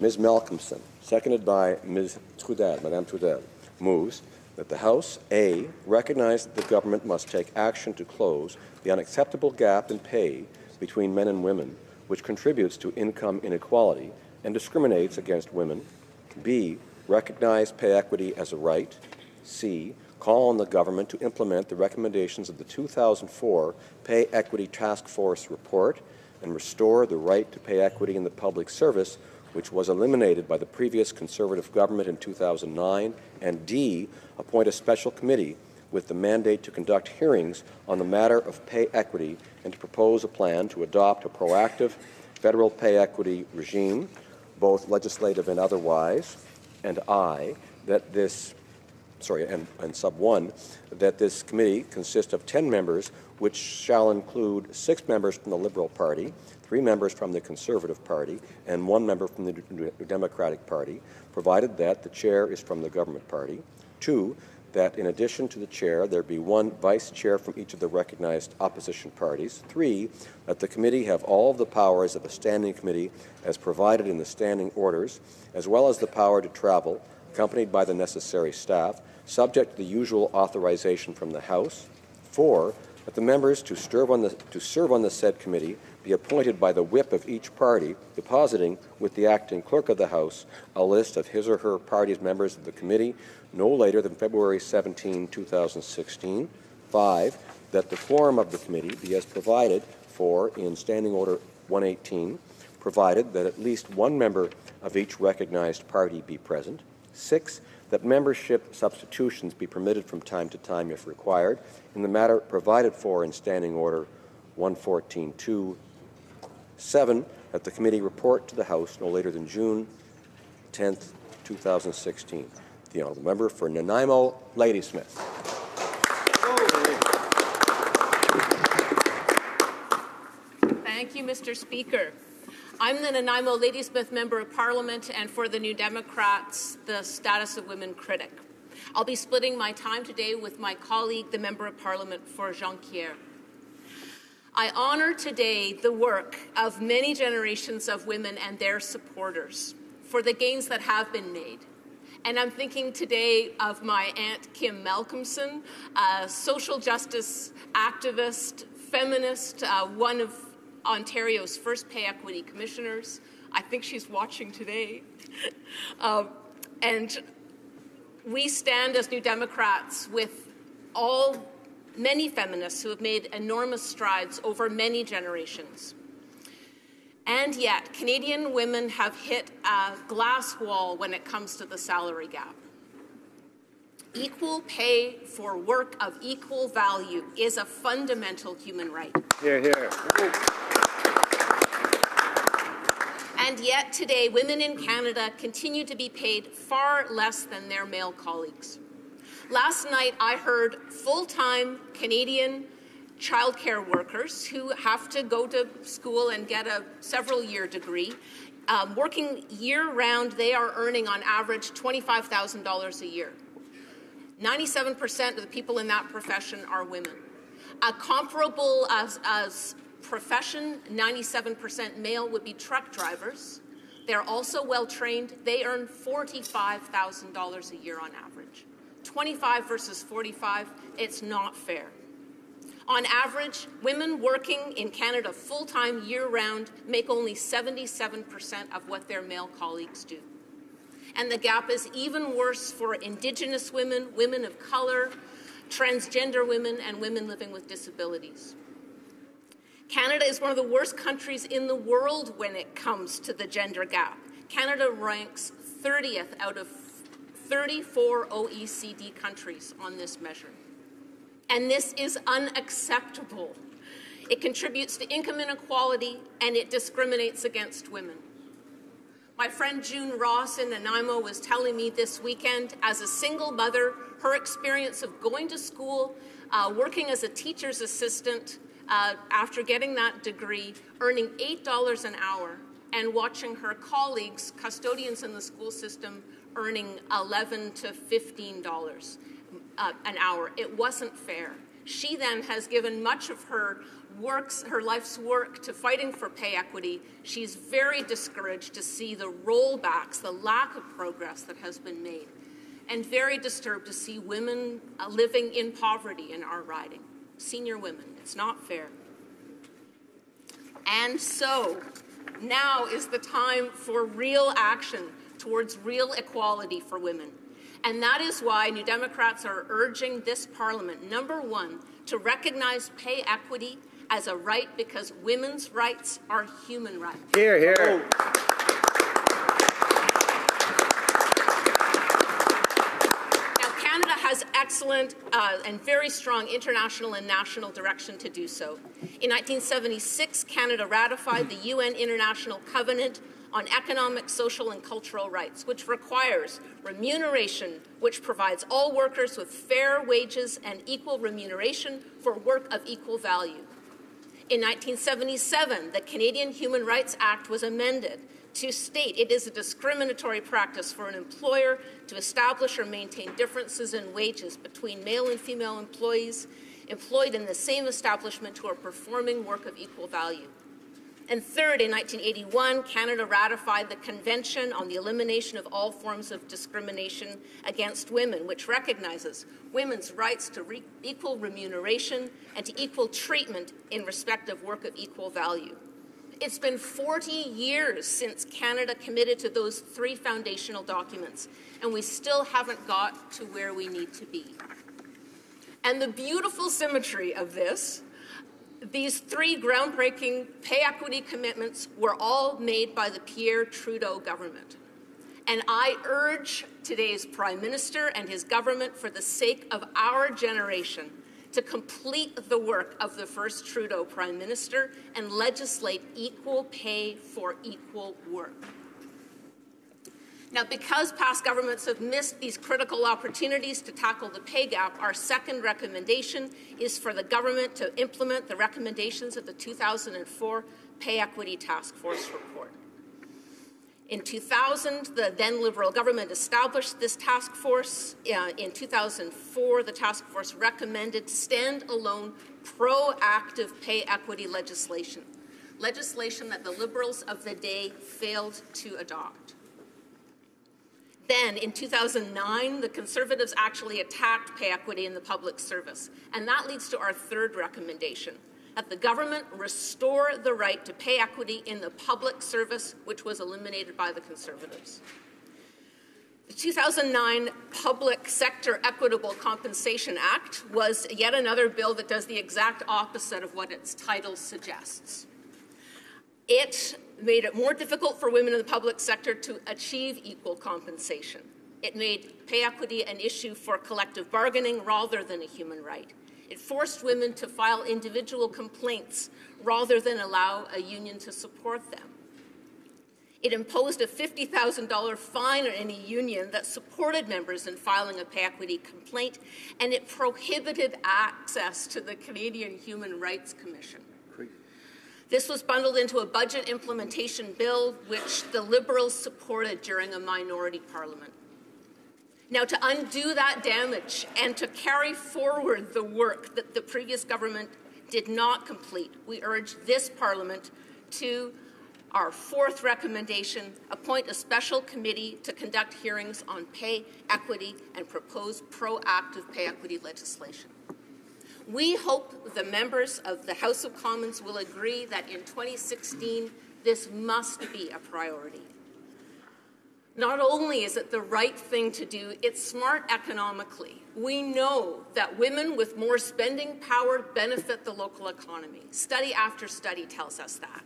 Ms. Malcolmson, seconded by Ms. Trudel, Madame Trudel, moves that the House, A, recognize that the government must take action to close the unacceptable gap in pay between men and women, which contributes to income inequality and discriminates against women. B, recognize pay equity as a right. C, call on the government to implement the recommendations of the 2004 Pay Equity Task Force report and restore the right to pay equity in the public service, which was eliminated by the previous Conservative government in 2009, and D, appoint a special committee with the mandate to conduct hearings on the matter of pay equity and to propose a plan to adopt a proactive federal pay equity regime, both legislative and otherwise, and I, that this, and sub 1, that this committee consist of 10 members, which shall include 6 members from the Liberal Party, 3 members from the Conservative Party, and 1 member from the Democratic Party, provided that the chair is from the Government Party. 2, that in addition to the chair, there be 1 vice chair from each of the recognized opposition parties. 3, that the committee have all of the powers of a standing committee as provided in the standing orders, as well as the power to travel, accompanied by the necessary staff, subject to the usual authorization from the House. 4, that the members to serve on the said committee be appointed by the whip of each party, depositing with the acting clerk of the House a list of his or her party's members of the committee no later than February 17, 2016. 5, that the quorum of the committee be as provided for in Standing Order 118, provided that at least 1 member of each recognized party be present. 6, that membership substitutions be permitted from time to time if required, in the matter provided for in Standing Order 114.2. 7, that the committee report to the House no later than June 10, 2016. The honourable member for Nanaimo, Ladysmith. Thank you, Mr. Speaker. I'm the Nanaimo Ladysmith Member of Parliament and for the New Democrats, the Status of Women critic. I'll be splitting my time today with my colleague, the Member of Parliament for Jonquière. I honour today the work of many generations of women and their supporters for the gains that have been made. And I'm thinking today of my Aunt Kim Malcolmson, a social justice activist, feminist, one of Ontario's first pay equity commissioners. I think she's watching today. And we stand as New Democrats with many feminists who have made enormous strides over many generations. And yet, Canadian women have hit a glass wall when it comes to the salary gap. Equal pay for work of equal value is a fundamental human right. Hear, hear. And yet today, women in Canada continue to be paid far less than their male colleagues. Last night, I heard full-time Canadian childcare workers who have to go to school and get a several-year degree. Working year-round, they are earning on average $25,000 a year. 97% of the people in that profession are women. A comparable as profession, 97% male, would be truck drivers. They're also well-trained. They earn $45,000 a year on average. 25 versus 45, it's not fair. On average, women working in Canada full-time year-round make only 77% of what their male colleagues do. And the gap is even worse for Indigenous women, women of colour, transgender women, and women living with disabilities. Canada is one of the worst countries in the world when it comes to the gender gap. Canada ranks 30th out of 34 OECD countries on this measure. And this is unacceptable. It contributes to income inequality and it discriminates against women. My friend June Ross in Nanaimo was telling me this weekend, as a single mother, her experience of going to school, working as a teacher's assistant after getting that degree, earning $8 an hour, and watching her colleagues, custodians in the school system, earning $11 to $15 an hour. It wasn't fair. She then has given much of her her life's work to fighting for pay equity, she's very discouraged to see the rollbacks, the lack of progress that has been made, and very disturbed to see women living in poverty in our riding. Senior women, it's not fair. And so, now is the time for real action towards real equality for women. And that is why New Democrats are urging this Parliament, number one, to recognize pay equity as a right because women's rights are human rights. Hear, hear. Canada has excellent and very strong international and national direction to do so. In 1976, Canada ratified the UN International Covenant on Economic, Social and Cultural Rights, which requires remuneration which provides all workers with fair wages and equal remuneration for work of equal value. In 1977, the Canadian Human Rights Act was amended to state it is a discriminatory practice for an employer to establish or maintain differences in wages between male and female employees employed in the same establishment who are performing work of equal value. And third, in 1981, Canada ratified the Convention on the Elimination of All Forms of Discrimination Against Women, which recognizes women's rights to equal remuneration and to equal treatment in respect of work of equal value. It's been 40 years since Canada committed to those three foundational documents, and we still haven't got to where we need to be. And the beautiful symmetry of this, these three groundbreaking pay equity commitments were all made by the Pierre Trudeau government. And I urge today's Prime Minister and his government, for the sake of our generation, to complete the work of the first Trudeau Prime Minister and legislate equal pay for equal work. Now, because past governments have missed these critical opportunities to tackle the pay gap, our second recommendation is for the government to implement the recommendations of the 2004 Pay Equity Task Force report. In 2000, the then Liberal government established this task force. In 2004, the task force recommended standalone, proactive pay equity legislation that the Liberals of the day failed to adopt. Then, in 2009, the Conservatives actually attacked pay equity in the public service, and that leads to our third recommendation, that the government restore the right to pay equity in the public service, which was eliminated by the Conservatives. The 2009 Public Sector Equitable Compensation Act was yet another bill that does the exact opposite of what its title suggests. It made it more difficult for women in the public sector to achieve equal compensation. It made pay equity an issue for collective bargaining rather than a human right. It forced women to file individual complaints rather than allow a union to support them. It imposed a $50,000 fine on any union that supported members in filing a pay equity complaint, and it prohibited access to the Canadian Human Rights Commission. This was bundled into a budget implementation bill, which the Liberals supported during a minority parliament. Now, to undo that damage and to carry forward the work that the previous government did not complete, we urge this Parliament to, our fourth recommendation, appoint a special committee to conduct hearings on pay equity and propose proactive pay equity legislation. We hope the members of the House of Commons will agree that in 2016, this must be a priority. Not only is it the right thing to do, it's smart economically. We know that women with more spending power benefit the local economy. Study after study tells us that.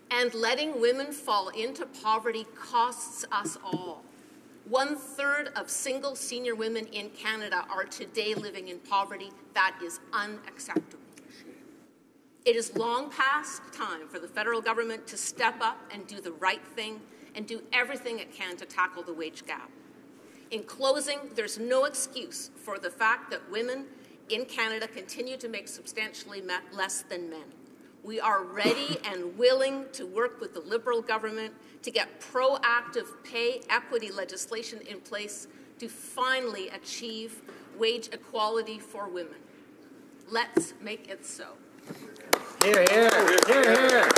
And letting women fall into poverty costs us all. 1/3 of single senior women in Canada are today living in poverty. That is unacceptable. It is long past time for the federal government to step up and do the right thing and do everything it can to tackle the wage gap. In closing, there's no excuse for the fact that women in Canada continue to make substantially less than men. We are ready and willing to work with the Liberal government to get proactive pay equity legislation in place to finally achieve wage equality for women. Let's make it so. Hear, hear. Hear, hear.